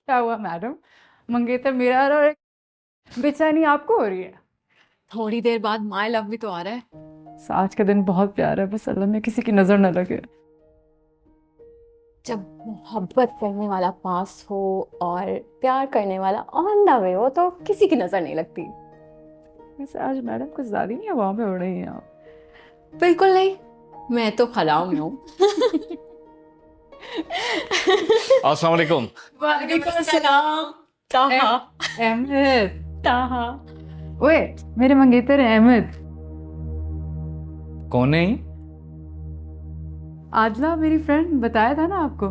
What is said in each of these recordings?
क्या हुआ मैडम? मंगेतर मेरा आ रहा है और बेचैनी आपको हो रही है? थोड़ी देर बाद माय लव भी तो आ रहा है। आज का दिन बहुत प्यारा है, बस अल्लाह में किसी की नजर न लगे। जब मोहब्बत करने वाला पास हो और प्यार करने वाला ऑन द वे हो तो किसी की नजर नहीं लगती। वैसे आज मैडम कुछ ज्यादा ही हवा में उड़ रही हैं आप। बिल्कुल नहीं, मैं तो खलाओ में हूँ। अस्सलाम वालेकुम। वालेकुम सलाम। ताहा। अहमद। ताहा। ओए, मेरे मंगेतर हैं अहमद। कौन है ये? आदला मेरी फ्रेंड, बताया था ना आपको।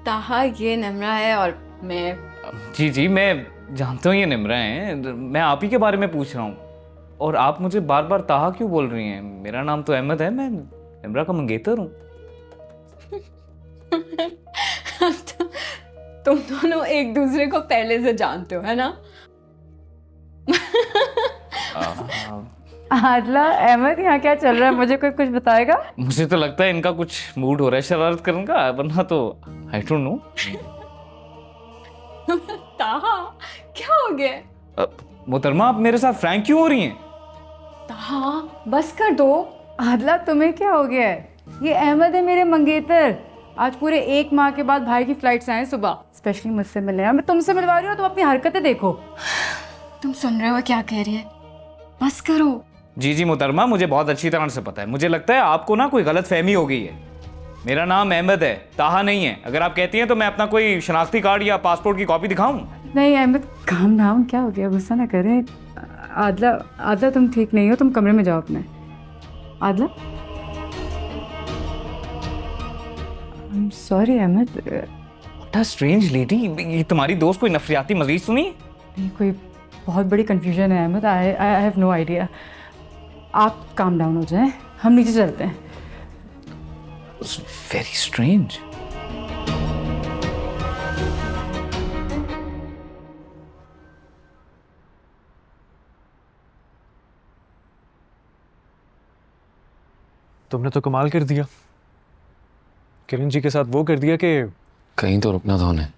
ताहा ये नम्रा है और मैं। जी जी, मैं जानता हूँ ये निम्रा हैं। मैं आप ही के बारे में पूछ रहा हूँ। और आप मुझे बार बार ताहा क्यों बोल रही हैं? मेरा नाम तो अहमद है, मैं निम्रा का मंगेतर हूँ। तुम दोनों एक दूसरे को पहले से जानते हो, है ना? आदला, अहमद यहाँ क्या चल रहा है, मुझे कोई कुछ बताएगा? मुझे तो लगता है इनका कुछ मूड हो रहा है शरारत करने का, वरना तो आई डोंट नो। ताहा, क्या हो गया? मोहतरमा, आप मेरे साथ फ्रैंक क्यों हो रही हैं? ताहा, बस कर दो। आदला, तुम्हें क्या हो गया है? ये अहमद है मेरे मंगेतर। आज पूरे 1 माह के बाद भाई की फ्लाइट से आए सुबह, स्पेशली मुझसे मिलने आए। मैं तुमसे मिलवा रही हूँ, तुम अपनी हरकतें देखो। तुम सुन रहे हो क्या कह रही है? बस करो। जी जी मोहतरमा, मुझे बहुत अच्छी तरह से पता है। मुझे लगता है आपको ना कोई गलत फहमी हो गई है। मेरा नाम अहमद है, ताहा नहीं है। अगर आप कहती हैं तो मैं अपना कोई शनाख्ती कार्ड या पासपोर्ट की कॉपी दिखाऊं? नहीं अहमद, काम नाम क्या हो गया, गुस्सा ना करें। आदला, आदला तुम ठीक नहीं हो, तुम कमरे में जाओ अपने। आदला, sorry Ahmad. What a strange lady. ये तुम्हारी दोस्त कोई नफरियाती मजीद सुनी? नहीं, कोई बहुत बड़ी कंफ्यूजन है Ahmad. I have no idea. आप काम डाउन हो जाएं, हम नीचे चलते हैं। Very strange. तुमने तो कमाल कर दिया। किरण जी के साथ वो कर दिया कि कहीं तो रुकना था उन्हें।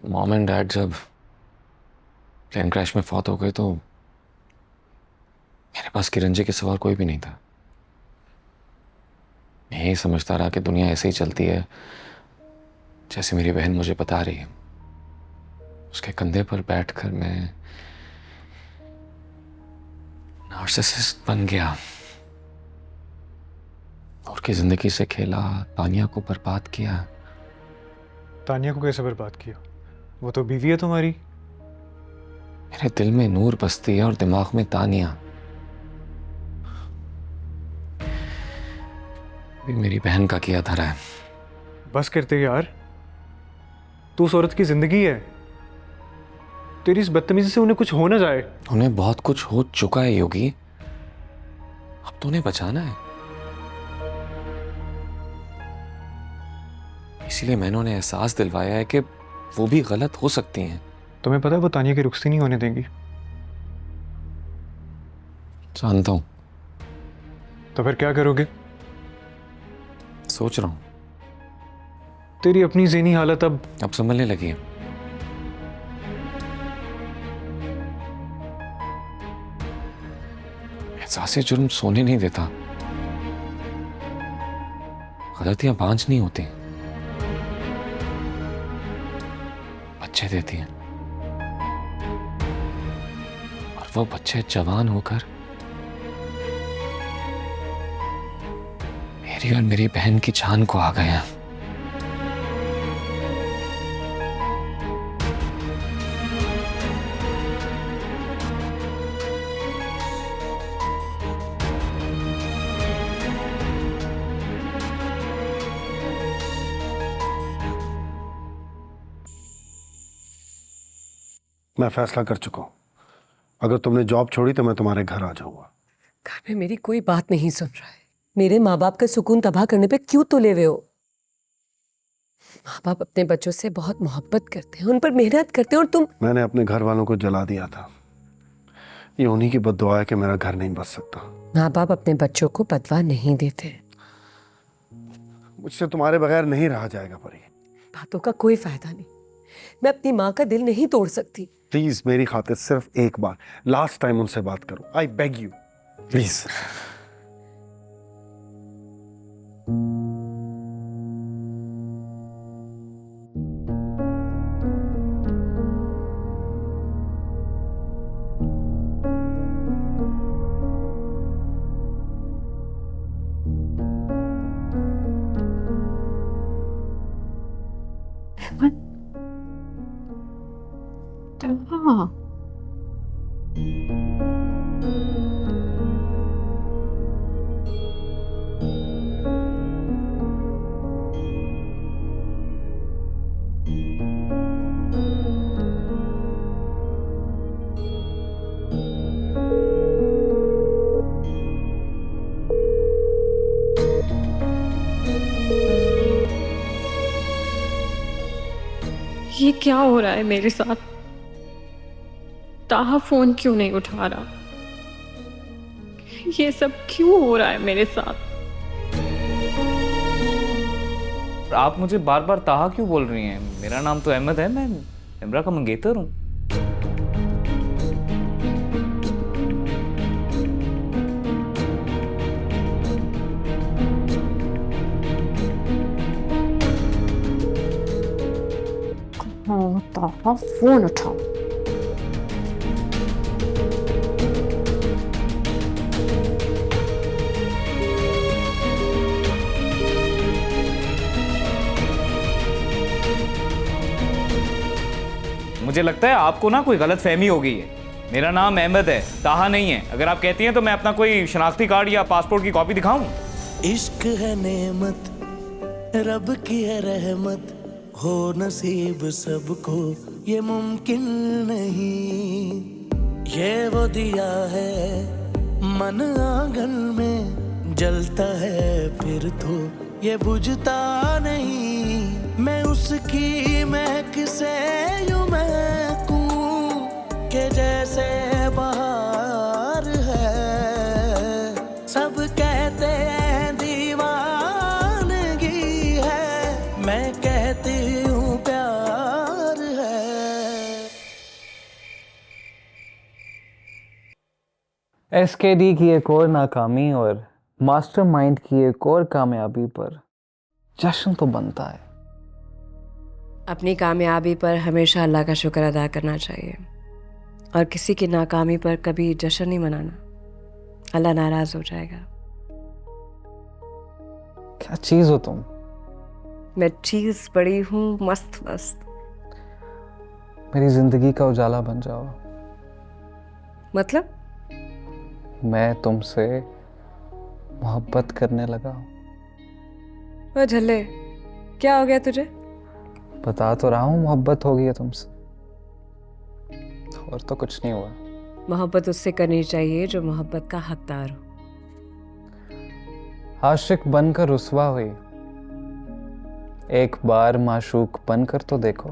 मॉम एंड डैड जब प्लेन क्रैश में फौत हो गए तो मेरे पास किरण जी के सिवा कोई भी नहीं था। मैं यही समझता रहा कि दुनिया ऐसे ही चलती है जैसे मेरी बहन मुझे बता रही है। उसके कंधे पर बैठकर मैं नार्सिसिस्ट बन गया और की जिंदगी से खेला, तानिया को बर्बाद किया। तानिया को कैसे बर्बाद किया? वो तो बीवी है तुम्हारी। मेरे दिल में नूर बसती है और दिमाग में तानिया। भी मेरी बहन का किया धरा है। बस करते यार, तू उस औरत की जिंदगी है। तेरी इस बदतमीजी से उन्हें कुछ हो ना जाए। उन्हें बहुत कुछ हो चुका है योगी, अब तो उन्हें बचाना है। इसीलिए मैंने उन्हें एहसास दिलवाया है कि वो भी गलत हो सकती हैं। तुम्हें पता है वो तानिया की रुखसती नहीं होने देंगी। जानता हूं। तो फिर क्या करोगे? सोच रहा हूं। तेरी अपनी ज़हनी हालत अब संभलने लगी है। एहसास जुर्म सोने नहीं देता, गलतियां बांझ नहीं होती, बच्चे देती हैं। और वो बच्चे जवान होकर मेरी और मेरी बहन की जान को आ गए हैं। मैं फैसला कर चुका हूं। अगर तुमने जॉब छोड़ी तो मैं तुम्हारे घर आ जाऊंगा। घर में मेरी कोई बात नहीं सुन रहा है। मेरे माँ बाप का सुकून तबाह करने पे क्यों तुले हुए हो? माँ बाप अपने बच्चों से बहुत मोहब्बत करते हैं, उन पर मेहनत करते हैं, और तुम। मैंने अपने घर वालों को जला दिया था। ये उन्हीं की बद्दुआ है कि मेरा घर नहीं बच सकता। माँ बाप अपने बच्चों को बदवा नहीं देते। मुझसे तुम्हारे बगैर नहीं रहा जाएगा परी। बातों का कोई फायदा नहीं। मैं अपनी माँ का दिल नहीं तोड़ सकती। प्लीज मेरी खातिर सिर्फ एक बार, लास्ट टाइम उनसे बात करो। I beg you, please. हाँ, ये क्या हो रहा है मेरे साथ? ताहा फोन क्यों नहीं उठा रहा? ये सब क्यों हो रहा है मेरे साथ? आप मुझे बार बार ताहा क्यों बोल रही हैं? मेरा नाम तो अहमद है, मैं इमरा का मंगेतर हूँ। हाँ, ताहा फोन उठाओ। मुझे लगता है आपको ना कोई गलत फहमी हो गई है। मेरा नाम अहमद है, ताहा नहीं है। अगर आप कहती हैं तो मैं अपना कोई शनाख्ती कार्ड या पासपोर्ट की कॉपी दिखाऊं? इश्क है नेमत, रब की है रहमत, हो नसीब सबको ये मुमकिन नहीं। ये वो दिया है मन आंगन में, जलता है फिर तो ये बुझता नहीं। मैं उसकी महक से यूं महकूं के जैसे बहार है। सब कहते हैं दीवानगी है, मैं कहती हूँ प्यार है। एसकेडी की एक और नाकामी और मास्टरमाइंड की एक और कामयाबी पर जश्न तो बनता है। अपनी कामयाबी पर हमेशा अल्लाह का शुक्र अदा करना चाहिए और किसी की नाकामी पर कभी जश्न नहीं मनाना, अल्लाह नाराज हो जाएगा। क्या चीज हो तुम? मैं चीज बड़ी हूँ मस्त मस्त। मेरी जिंदगी का उजाला बन जाओ। मतलब? मैं तुमसे मोहब्बत करने लगा हूँ। ओ झल्ले, क्या हो गया तुझे? बता तो रहा हूँ मोहब्बत हो गई है तुमसे। और तो कुछ नहीं हुआ। मोहब्बत उससे करनी चाहिए जो मोहब्बत का हकदार हो। आशिक बनकर रुसवा हुई, एक बार माशूक बनकर तो देखो।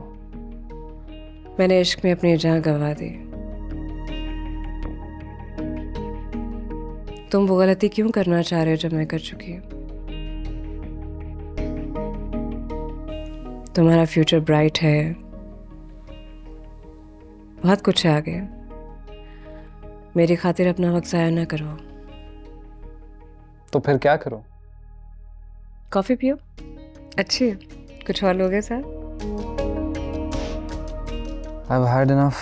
मैंने इश्क में अपनी जान गंवा दी। तुम वो गलती क्यों करना चाह रहे हो जब मैं कर चुकी हूँ? तुम्हारा फ्यूचर ब्राइट है, बहुत कुछ है आगे। मेरी खातिर अपना वक्त ज़ाया ना करो। तो फिर क्या करो? कॉफी पियो, अच्छी है। कुछ और लोगे साथ? I've had enough.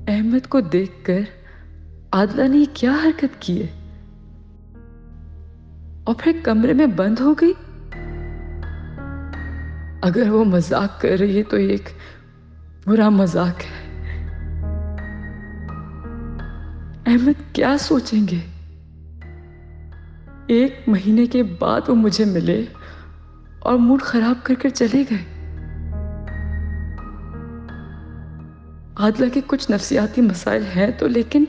अहमद को देखकर आदला ने क्या हरकत की है और फिर कमरे में बंद हो गई। अगर वो मजाक कर रही है तो एक बुरा मजाक है। अहमद क्या सोचेंगे? 1 महीने के बाद वो मुझे मिले और मूड खराब कर चले गए। आदला के कुछ नफ्सियाती मसाइल हैं तो, लेकिन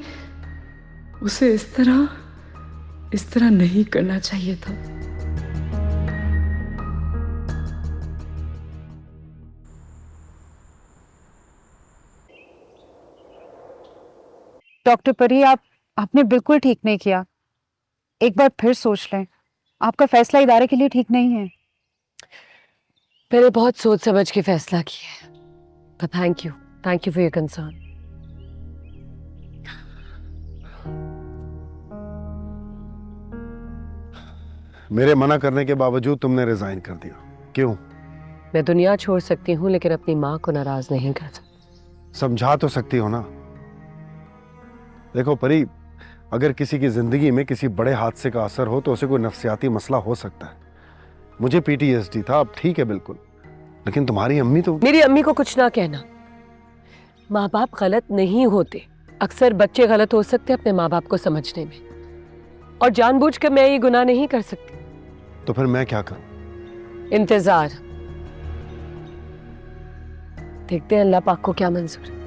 उसे इस तरह नहीं करना चाहिए था। डॉक्टर परी, आपने बिल्कुल ठीक नहीं किया। एक बार फिर सोच लें, आपका फैसला इदारे के लिए ठीक नहीं है। मैंने बहुत सोच समझ के फैसला किया है, तो thank you for your concern. मेरे मना करने के बावजूद तुमने रिजाइन कर दिया, क्यों? मैं दुनिया छोड़ सकती हूँ लेकिन अपनी माँ को नाराज नहीं कर सकती। समझा तो सकती हो ना। देखो परी, अगर किसी की जिंदगी में किसी बड़े हादसे का असर हो तो उसे कोई नफ्सियाती मसला हो सकता है। मुझे पीटीएसडी था, अब ठीक है बिल्कुल, लेकिन तुम्हारी अम्मी तो। मेरी अम्मी को कुछ ना कहना। माँ बाप गलत नहीं होते, अक्सर बच्चे गलत हो सकते अपने माँ बाप को समझने में, और जानबूझ कर मैं ये गुनाह नहीं कर सकती। तो फिर मैं क्या करूं? इंतजार। देखते हैं अल्लाह पाक को क्या मंजूर है।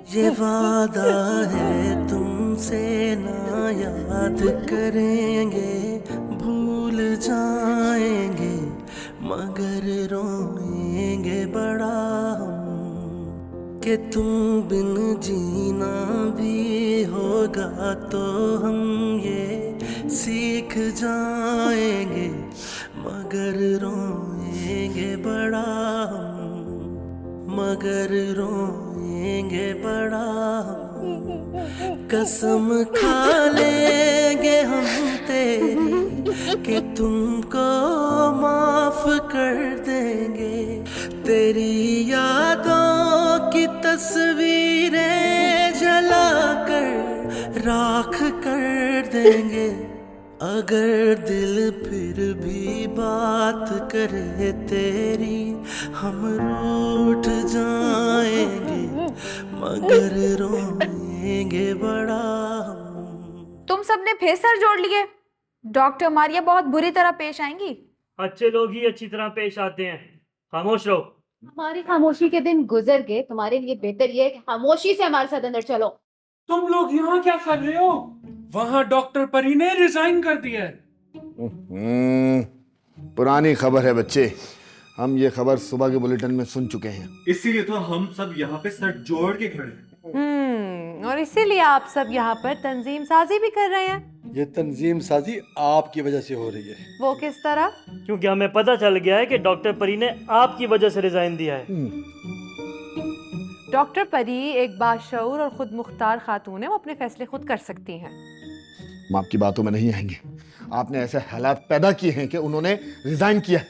ये वादा है तुमसे ना याद करेंगे, भूल जाएंगे मगर रोएंगे बड़ा हम, कि तुम बिन जीना भी होगा तो हम ये सीख जाएंगे मगर रोएंगे बड़ा हम, मगर रोएंगे बड़ा हम। कसम खा लेंगे हम तेरी कि तुमको माफ कर देंगे, तेरी यादों की तस्वीरें जलाकर राख कर देंगे। अगर दिल फिर भी बात करे तेरी, हम रूठ जाएंगे मगर रोएंगे बड़ा हम। तुम सबने फिर सर जोड़ लिए। डॉक्टर मारिया बहुत बुरी तरह पेश आएंगी। अच्छे लोग ही अच्छी तरह पेश आते हैं। खामोश रहो। हमारी खामोशी के दिन गुजर गए, तुम्हारे लिए बेहतर ये है कि खामोशी से हमारे साथ अंदर चलो। तुम लोग यहाँ क्या कर रहे हो? वहाँ डॉक्टर परी ने रिजाइन कर दिया है। पुरानी खबर है बच्चे, हम ये खबर सुबह के बुलेटिन में सुन चुके हैं। इसीलिए तो हम सब यहाँ पे सर जोड़ के खड़े हैं। और इसीलिए आप सब यहाँ पर तंजीम साजी भी कर रहे हैं। ये तंजीम साजी आपकी वजह से हो रही है। वो किस तरह? क्योंकि हमें पता चल गया है कि डॉक्टर परी ने आपकी वजह से रिजाइन दिया है। डॉक्टर परी एक बाशऊर और खुद मुख्तार खातून है, वो अपने फैसले खुद कर सकती हैं। हम आपकी बातों में नहीं आएंगे। आपने ऐसे हालात पैदा किए हैं कि उन्होंने रिजाइन किया।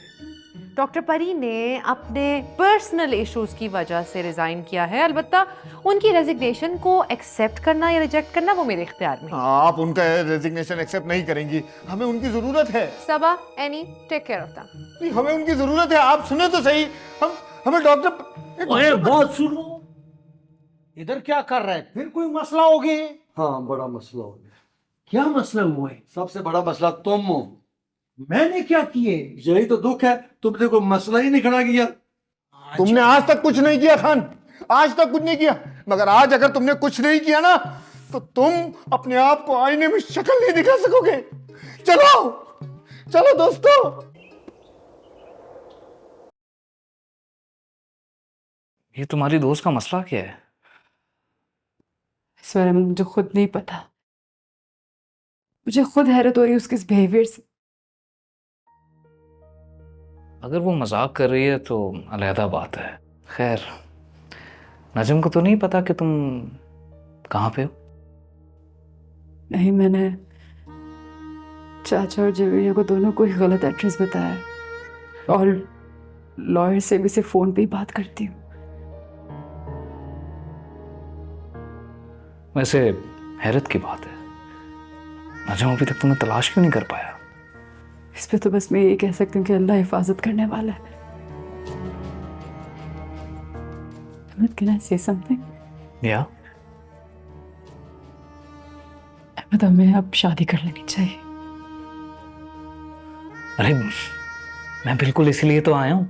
डॉक्टर परी ने अपने पर्सनल इश्यूज की वजह से रिजाइन किया है। अलबत्ता उनकी रेजिग्नेशन को एक्सेप्ट करना या रिजेक्ट करना वो मेरे इख्तियार में। आप उनका रेजिग्नेशन एक्सेप्ट नहीं करेंगी, हमें उनकी जरूरत है। Saba, Annie, take care of them. हमें उनकी जरूरत है, आप सुने तो सही। हमें डॉक्टर। ओए बहुत सुनो, इधर क्या कर रहे हैं? फिर कोई मसला हो गया? हाँ, बड़ा मसला हो गया। क्या मसला हुआ है? सबसे बड़ा मसला तुम हो। मैंने क्या किए? यही तो दुख है, तुमने कोई मसला ही नहीं खड़ा किया। तुमने आज तक कुछ नहीं किया खान, आज तक कुछ नहीं किया। मगर आज अगर तुमने कुछ नहीं किया ना तो तुम अपने आप को आईने में शक्ल नहीं दिखा सकोगे। चलो चलो दोस्तों। ये तुम्हारी दोस्त का मसला क्या है? इस बारे में मुझे खुद नहीं पता। मुझे खुद हैरत हो रही है उसके इस बिहेवियर से। अगर वो मजाक कर रही है तो अलहदा बात है, खैर, नजम को तो नहीं पता कि तुम कहाँ पे हो? नहीं, मैंने चाचा और जवेरिया को दोनों को ही गलत एड्रेस बताया है और लॉयर से भी सिर्फ फोन पे ही बात करती हूँ। वैसे हैरत की बात है, नजम अभी तक तुम्हें तलाश क्यों नहीं कर पाया? इस पे तो बस मैं ये कह सकती हूँ कि अल्लाह हिफाजत करने वाला है। Can I say something? या अहमद, हमें अब शादी कर लेनी चाहिए। अरे मैं बिल्कुल इसीलिए तो आया हूँ,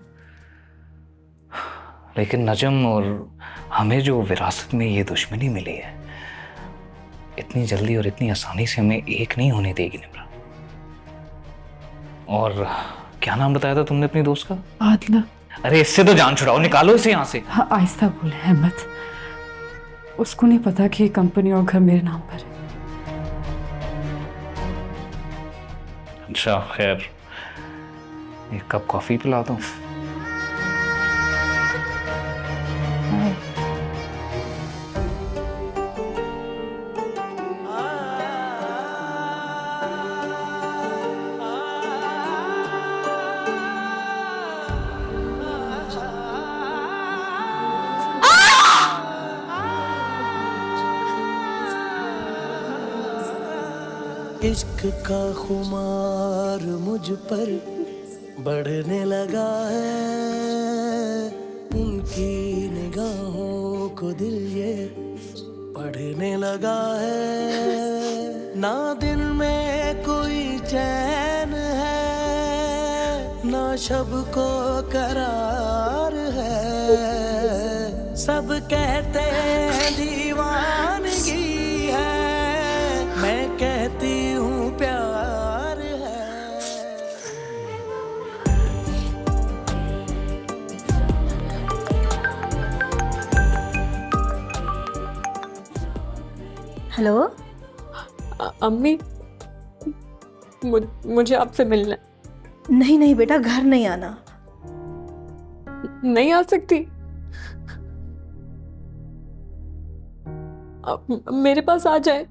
लेकिन नजम और हमें जो विरासत में ये दुश्मनी मिली है, इतनी जल्दी और इतनी आसानी से हमें एक नहीं होने देगी निम्रा। और क्या नाम बताया था तुमने अपनी दोस्त का? आदला। अरे इससे तो जान छुड़ाओ, निकालो इसे यहाँ से। हाँ, आहिस्ता बोले अहमद, उसको नहीं पता कि ये कंपनी और घर मेरे नाम पर है। अच्छा खैर, एक कप कॉफी पिला दो। इश्क का खुमार मुझ पर बढ़ने लगा है, उनकी निगाहों को दिल ये पढ़ने लगा है। ना दिन में कोई चैन है, ना शब को करार है। सब कहते हैं दीवानगी है, मैं कहती हूँ प्यार है। हेलो अम्मी, मुझे आपसे मिलना है। नहीं नहीं बेटा, घर नहीं आना। नहीं आ सकती? मेरे पास आ जाए।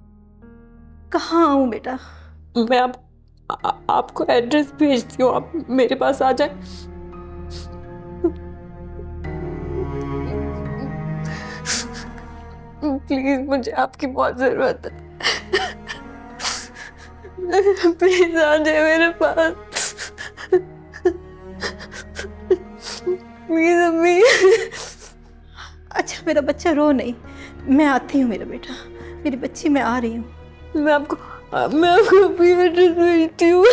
कहाँ आऊँ बेटा? मैं आपको एड्रेस भेजती हूँ, आप मेरे पास आ जाए। प्लीज, मुझे आपकी बहुत जरूरत है। प्लीज आ जाए मेरे पास। प्लीज अम्मी। अच्छा मेरा बच्चा, रो नहीं, मैं आती हूँ मेरा बेटा, मेरी बच्ची, मैं आ रही हूँ। मैं आपको अपनी एड्रेस भेजती हूँ।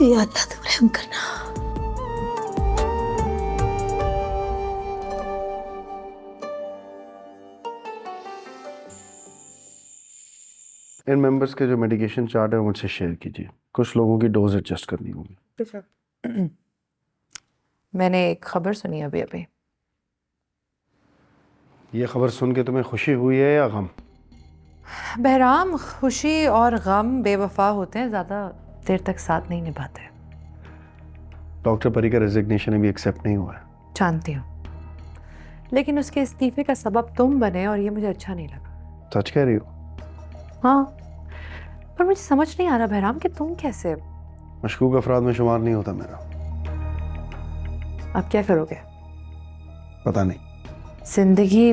या अल्लाह तुम रहम करना। इन मेंबर्स के जो मेडिकेशन चार्ट है वो मुझसे शेयर कीजिए, कुछ लोगों की डोज एडजस्ट करनी होगी। मैंने एक खबर सुनी अभी अभी। ये खबर सुन के तुम्हें खुशी हुई है या गम? बहराम, खुशी और गम बेवफा होते हैं, ज़्यादा देर तक साथ नहीं निभाते। डॉक्टर परी का रेजिग्नेशन अभी एक्सेप्ट नहीं हुआ है। जानती हूँ, लेकिन उसके इस्तीफे का सबब तुम बने और ये मुझे अच्छा नहीं लगा। सच कह रही हो? हाँ, पर मुझे समझ नहीं आ रहा बहराम कि तुम कैसे। मशकूक अफराद में शुमार नहीं होता मेरा। अब क्या करोगे? पता नहीं। जिंदगी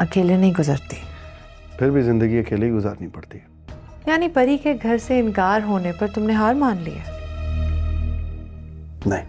अकेले नहीं गुजरती। फिर भी जिंदगी अकेले ही गुजारनी पड़ती है। यानी परी के घर से इनकार होने पर तुमने हार मान ली है? नहीं।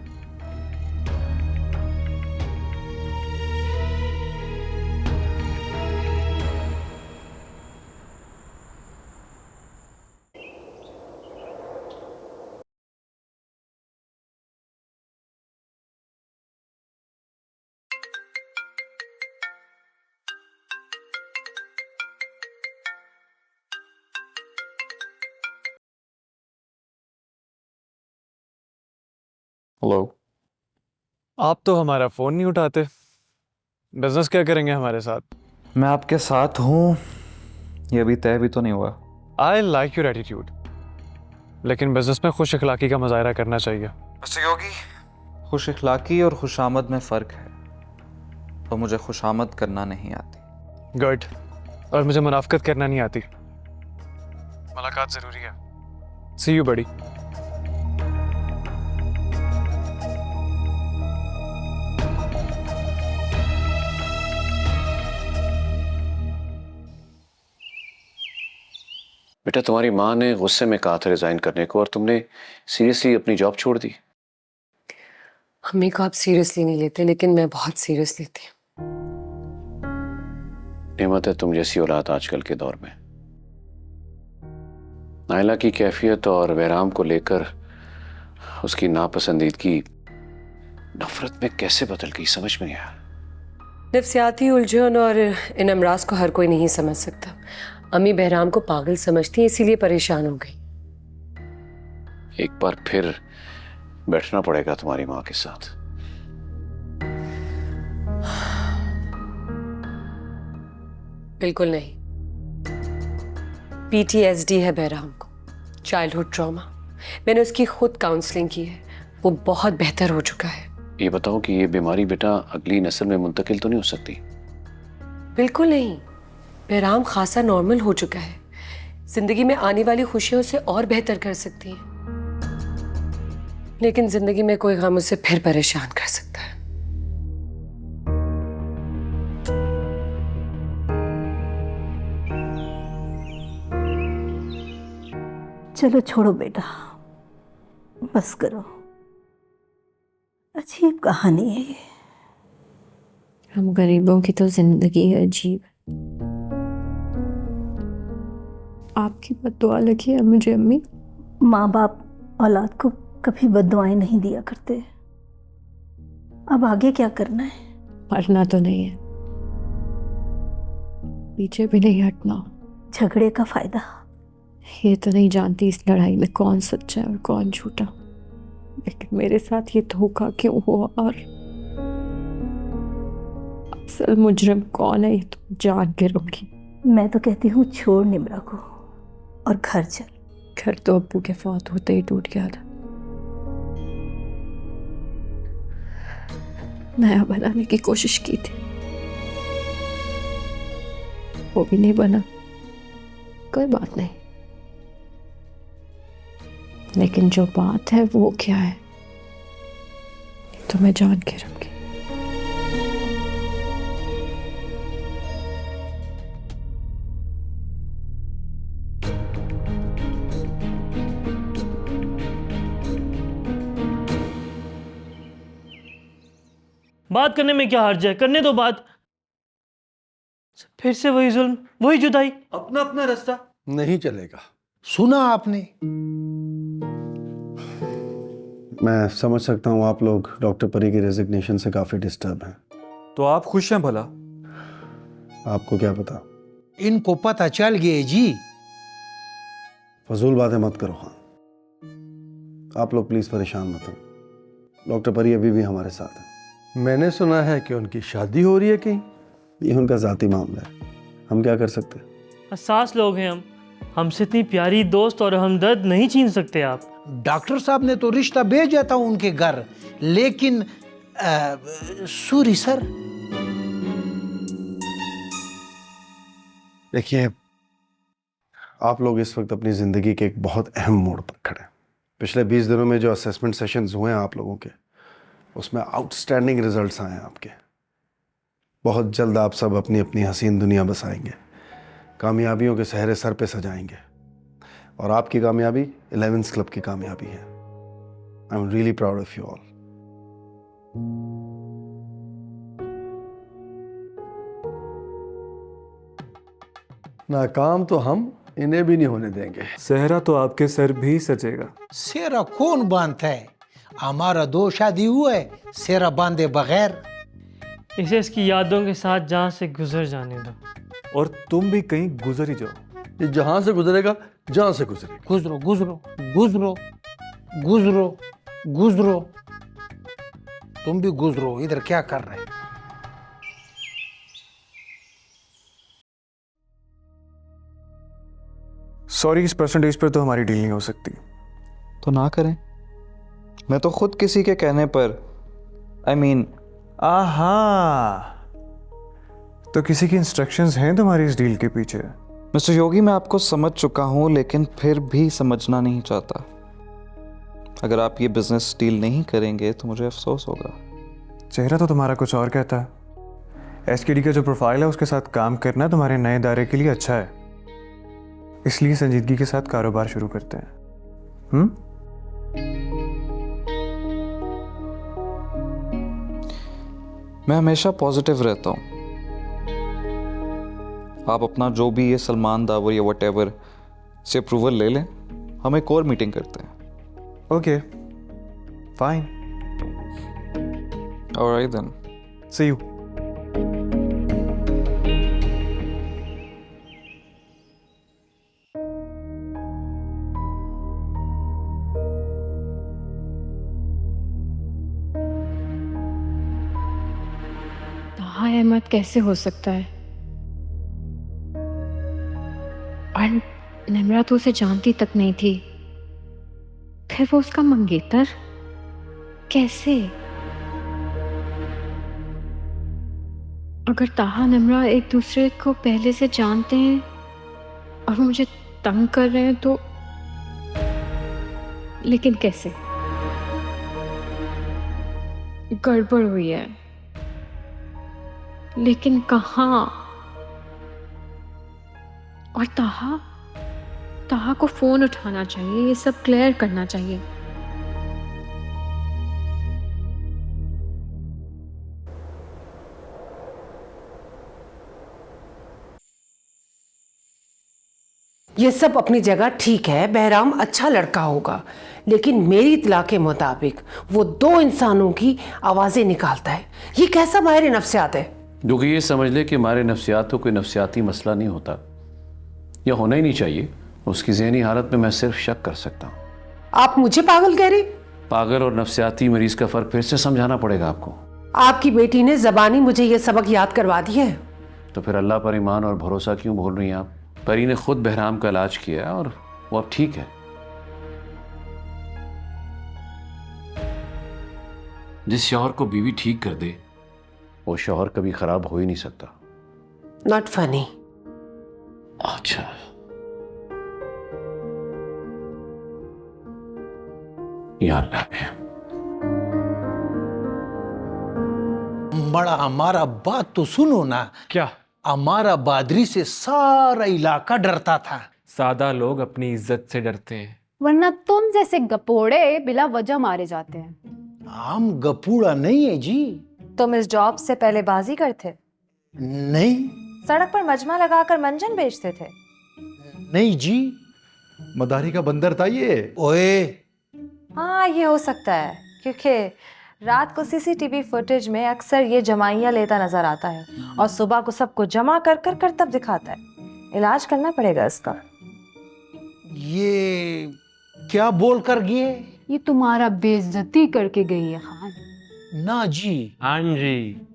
Hello. आप तो हमारा फ़ोन नहीं उठाते, बिजनेस क्या करेंगे हमारे साथ? मैं आपके साथ हूँ, ये अभी तय भी तो नहीं हुआ। आई लाइक योर एटीट्यूड, लेकिन बिजनेस में खुश अखलाकी का मुजाहरा करना चाहिए। योगी, खुश इखलाकी और खुशामद में फ़र्क है, तो मुझे खुशामद करना नहीं आती। गुड, और मुझे मुनाफकत करना नहीं आती। मुलाकात ज़रूरी है। सी यू बड़ी। बेटा, तुम्हारी माँ ने गुस्से में कहा था रिजाइन करने को और तुमने सीरियसली अपनी जॉब छोड़ दी। अम्मी को आप सीरियसली नहीं लेते, लेकिन मैं बहुत सीरियस लेती हूँ। नेमत है तुम जैसी औलाद आजकल के दौर में। नायला की कैफियत और बहराम को लेकर उसकी नापसंदीदगी नफरत में कैसे बदल गई, समझ में नहीं आया। नफ्सियाती उलझन और इन अमराज को हर कोई नहीं समझ सकता। अम्मी बहराम को पागल समझती है, इसीलिए परेशान हो गई। एक बार फिर बैठना पड़ेगा तुम्हारी माँ के साथ। बिल्कुल नहीं। PTSD है बहराम को, चाइल्डहुड ट्रॉमा। मैंने उसकी खुद काउंसलिंग की है, वो बहुत बेहतर हो चुका है। ये बताओ कि ये बीमारी बेटा अगली नस्ल में मुंतकिल तो नहीं हो सकती? बिल्कुल नहीं। बहराम खासा नॉर्मल हो चुका है, जिंदगी में आने वाली खुशियों से और बेहतर कर सकती है, लेकिन जिंदगी में कोई गम उसे फिर परेशान कर सकता है। चलो छोड़ो बेटा, बस करो। अजीब कहानी है ये। हम गरीबों की तो जिंदगी है अजीब। आपकी बद्दुआ लगी है मुझे अम्मी। माँ बाप औलाद को कभी बद्दुआएं नहीं दिया करते। अब आगे क्या करना है? मरना तो नहीं है, पीछे भी नहीं हटना। झगड़े का फायदा? ये तो नहीं जानती इस लड़ाई में कौन सच्चा है और कौन झूठा, लेकिन मेरे साथ ये धोखा क्यों हुआ और असल मुजरिम कौन है ये तो जान के रहूंगी। मैं तो कहती हूँ छोड़ निम्रा को और घर चल। घर तो अब्बू के फौत होते ही टूट गया था। नया बनाने की कोशिश की थी, वो भी नहीं बना। कोई बात नहीं, लेकिन जो बात है वो क्या है तो मैं जान के रहूंगी। बात करने में क्या हर्ज है, करने दो बात। फिर से वही जुल्म, वही जुदाई। अपना अपना रास्ता नहीं चलेगा। सुना आपने? मैं समझ सकता हूँ आप लोग डॉक्टर परी की रेजिग्नेशन से काफी डिस्टर्ब हैं। तो आप खुश हैं भला? आपको क्या पता? इनको पता चल गया जी। फजूल बातें मत करो खान। आप लोग प्लीज परेशान मत हो। डॉक्टर परी अभी भी हमारे साथ है। मैंने सुना है कि उनकी शादी हो रही है कहीं। ये उनका जाती मामला है, हम क्या कर सकते हैं? हसास लोग हैं हम, हमसे इतनी प्यारी दोस्त और हमदर्द नहीं छीन सकते आप। डॉक्टर साहब ने तो रिश्ता भेजा था उनके घर, लेकिन सूरी सर। देखिए, आप लोग इस वक्त अपनी जिंदगी के एक बहुत अहम मोड़ पर खड़े हैं। पिछले 20 दिनों में जो असेसमेंट सेशंस हुए हैं आप लोगों के, उसमें आउटस्टैंडिंग रिजल्ट्स आए हैं आपके। बहुत जल्द आप सब अपनी अपनी हसीन दुनिया बसाएंगे, कामयाबियों के सहरे सर पे सजाएंगे, और आपकी कामयाबी 11th क्लब की कामयाबी है। I am really proud of you all. नाकाम तो हम इन्हें भी नहीं होने देंगे। सेहरा तो आपके सर भी सजेगा। सेरा कौन बांधता है? हमारा 2 शादी हुआ है, सेरा बांधे बगैर। इसे इसकी यादों के साथ जहाँ से गुजर जाने दो। और तुम भी कहीं गुजर ही जाओ। ये जहां से गुजरेगा जहां से गुजरेगा। गुजरो गुजरो गुजरो गुजरो गुजरो। तुम भी गुजरो, इधर क्या कर रहे? सॉरी, इस परसेंटेज पर तो हमारी डील नहीं हो सकती। तो ना करें। मैं तो खुद किसी के कहने पर आहा, तो किसी की इंस्ट्रक्शंस हैं तुम्हारी इस डील के पीछे? मिस्टर योगी, मैं आपको समझ चुका हूं, लेकिन फिर भी समझना नहीं चाहता। अगर आप ये बिजनेस डील नहीं करेंगे तो मुझे अफसोस होगा। चेहरा तो तुम्हारा कुछ और कहता है। एसकेडी का जो प्रोफाइल है उसके साथ काम करना तुम्हारे नए दायरे के लिए अच्छा है, इसलिए संजीदगी के साथ कारोबार शुरू करते हैं। मैं हमेशा पॉजिटिव रहता हूं। आप अपना जो भी ये सलमान दावर या व्हाटएवर से अप्रूवल ले लें, हम एक और मीटिंग करते हैं। Okay, fine, alright then, see you. Taha Ahmad कैसे हो सकता है? और निम्रा तो उसे जानती तक नहीं थी, फिर वो उसका मंगेतर कैसे? अगर ताहा निम्रा एक दूसरे को पहले से जानते हैं और वो मुझे तंग कर रहे हैं तो, लेकिन कैसे? गड़बड़ हुई है, लेकिन कहाँ? और ताहा को फोन उठाना चाहिए, ये सब क्लियर करना चाहिए। ये सब अपनी जगह ठीक है, बहराम अच्छा लड़का होगा, लेकिन मेरी इत्तला के मुताबिक वो दो इंसानों की आवाजें निकालता है। ये कैसा माहिर नफ्सियात है? जो कि ये समझ ले कि मारे नफ्सियात तो कोई नफ्सियाती मसला नहीं होता, या होना ही नहीं चाहिए। उसकी ज़हनी हालत में मैं सिर्फ शक कर सकता हूँ। आप मुझे पागल कह रहे? पागल और नफ्सियाती मरीज का फ़र्क फिर से समझाना पड़ेगा आपको। आपकी बेटी ने ज़बानी मुझे ये सबक याद करवा दिया है। तो फिर अल्लाह पर ईमान और भरोसा क्यों बोल रही हैं आप? परी ने खुद बहराम का इलाज किया है और वो अब ठीक है। जिस शौहर को बीवी ठीक कर दे, वो शौहर कभी खराब हो ही नहीं सकता। Not funny. अच्छा, यार बड़ा हमारा बात तो सुनो ना। क्या? हमारा बादरी से सारा इलाका डरता था। सादा लोग अपनी इज्जत से डरते हैं, वरना तुम जैसे गपोड़े बिला वजह मारे जाते हैं। हम गपूड़ा नहीं है जी। तुम इस जॉब से पहले बाजी करते? नहीं। सड़क पर मजमा लगाकर मंजन बेचते थे? नहीं जी। मदारी का बंदर था ये। ओए, हाँ ये हो सकता है, क्योंकि रात को सीसीटीवी फुटेज में अक्सर ये जमाइयाँ लेता नजर आता है और सुबह को सबको जमा कर कर कर तब दिखाता है। इलाज करना पड़ेगा इसका। ये क्या बोल कर गए? ये तुम्हारा बेइज्जती करके गई है खान। ना जी। हाँ जी,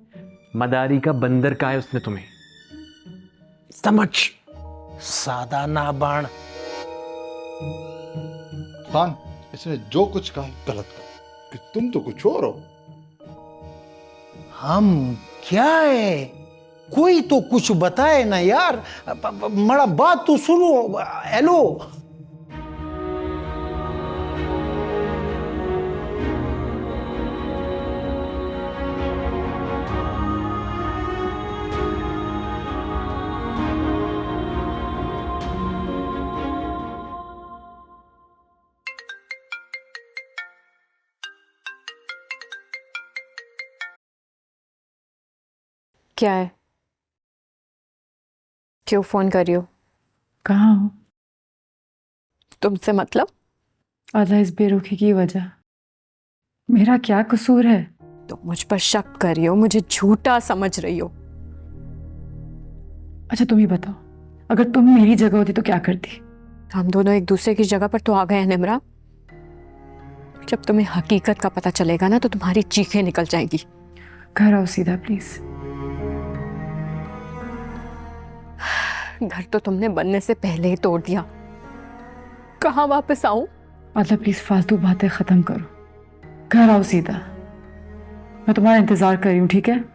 मदारी का बंदर का है उसने तुम्हें। समझ, सादा ना बाण। खान, इसने जो कुछ कहा गलत कहा, कि तुम तो कुछ और हो। हम क्या है? कोई तो कुछ बताए ना यार। मड़ा बात तो सुनो। हेलो, क्या है? क्यों फोन कर रही हो? कहाँ हो? तुमसे मतलब? अल्लाह, इस बेरुखी की वजह मेरा क्या कसूर है? तुम मुझ पर शक कर रही हो, मुझे झूठा समझ रही हो। अच्छा तुम ही बताओ, अगर तुम मेरी जगह होती तो क्या करती? हम दोनों एक दूसरे की जगह पर तो आ गए हैं निम्रा, जब तुम्हें हकीकत का पता चलेगा ना तो तुम्हारी चीखें निकल जाएगी। घर आओ सीधा प्लीज। घर तो तुमने बनने से पहले ही तोड़ दिया, कहाँ वापस आऊं? मतलब प्लीज फालतू बातें खत्म करो, घर आओ सीधा। मैं तुम्हारा इंतजार कर रही हूँ, ठीक है?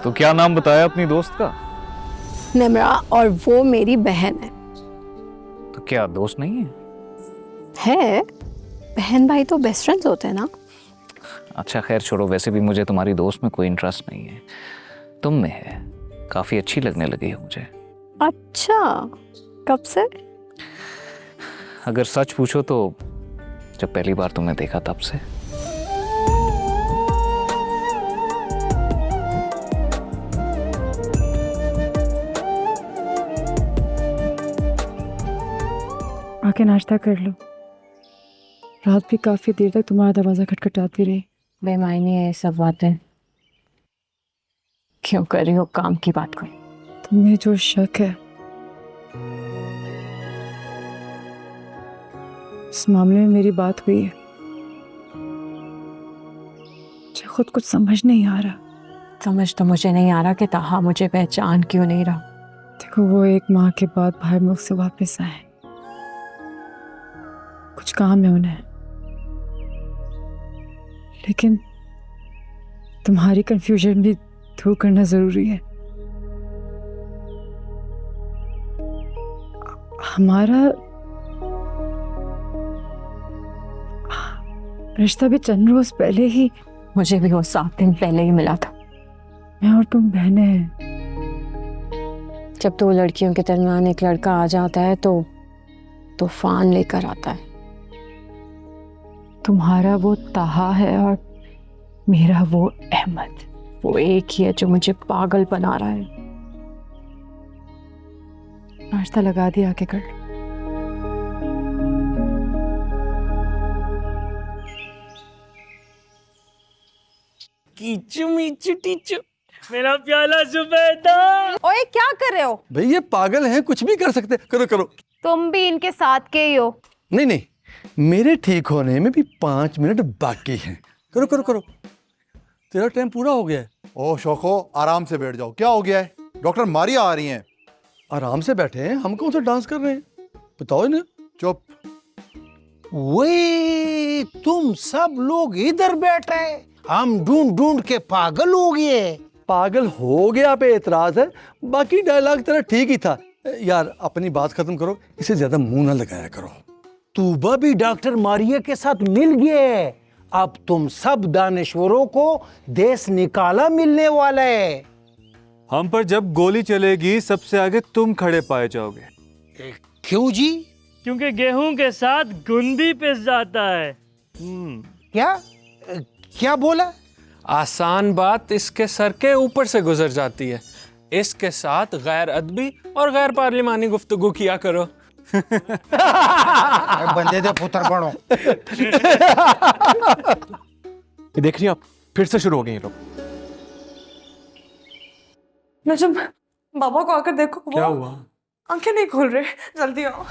तो क्या नाम बताया अपनी दोस्त का? निम्रा, और वो मेरी बहन है। तो क्या दोस्त नहीं है? है, बहन भाई तो बेस्ट फ्रेंड्स होते हैं ना। अच्छा खैर छोड़ो, वैसे भी मुझे तुम्हारी दोस्त में कोई इंटरेस्ट नहीं है, तुम में है। काफी अच्छी लगने लगी है मुझे। अच्छा, कब से? अगर सच पूछो तो जब पहली बार तुमने देखा तब से। आके नाश्ता कर लो, रात भी काफी देर तक तुम्हारा दरवाजा खटखटाती रही। बेमायनी है ये सब बातें, क्यों कर रही हो काम की बात को? तुम्हें जो शक है इस मामले में मेरी बात हुई है, मुझे खुद कुछ समझ नहीं आ रहा। समझ तो मुझे नहीं आ रहा कि ताहा मुझे पहचान क्यों नहीं रहा। देखो, वो 1 माह के बाद भाई मुल्क से वापस आए, कुछ काम है उन्हें, लेकिन तुम्हारी कंफ्यूजन भी दूर करना जरूरी है। हमारा रिश्ता भी चंद रोज पहले ही, मुझे भी वो 7 दिन पहले ही मिला था। मैं और तुम बहनें हैं। जब 2 लड़कियों के दरमियान एक लड़का आ जाता है तो तूफान लेकर आता है। तुम्हारा वो ताहा है और मेरा वो अहमद, वो एक ही है जो मुझे पागल बना रहा है। नाश्ता लगा दिया, आके कर लो। कीचू मीचू टीचू, मेरा प्याला जुबैदा। ओए क्या कर रहे हो? भाई ये पागल हैं, कुछ भी कर सकते। करो करो। तुम भी इनके साथ के ही हो। नहीं नहीं, मेरे ठीक होने में भी 5 मिनट बाकी हैं। करो करो करो, तेरा टाइम पूरा हो गया है। ओ शोको, आराम से बैठ जाओ। क्या हो गया है? डॉक्टर मारिया आ रही हैं। आराम से बैठे हैं, हम कौन सा डांस कर रहे हैं? बताओ इन्हें। चुप। वे तुम सब लोग इधर बैठे, हम ढूंढ ढूंढ के पागल हो गए। पागल हो गया पे एतराज है, बाकी डायलॉग तेरा ठीक ही था। यार अपनी बात खत्म करो, इसे ज्यादा मुंह ना लगाया करो। तूबा भी डॉक्टर मारिया के साथ मिल गए। अब तुम सब दानश्वरों को देश निकाला मिलने वाला है। हम पर जब गोली चलेगी सबसे आगे तुम खड़े पाए जाओगे। क्यों जी? क्योंकि गेहूं के साथ गुंदी पिस जाता है। क्या क्या बोला? आसान बात इसके सर के ऊपर से गुजर जाती है। इसके साथ गैर अदबी और गैर पार्लिमानी गुफ्तगू किया करो। बंदे दे पुत्र बनो। ये देख रही आप, फिर से शुरू हो गए ये लोग। नजम, बाबा को आकर देखो। क्या हुआ? आंखें नहीं खोल रहे, जल्दी आओ।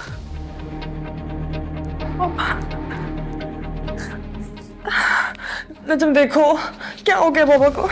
नजम देखो, क्या हो गया बाबा को?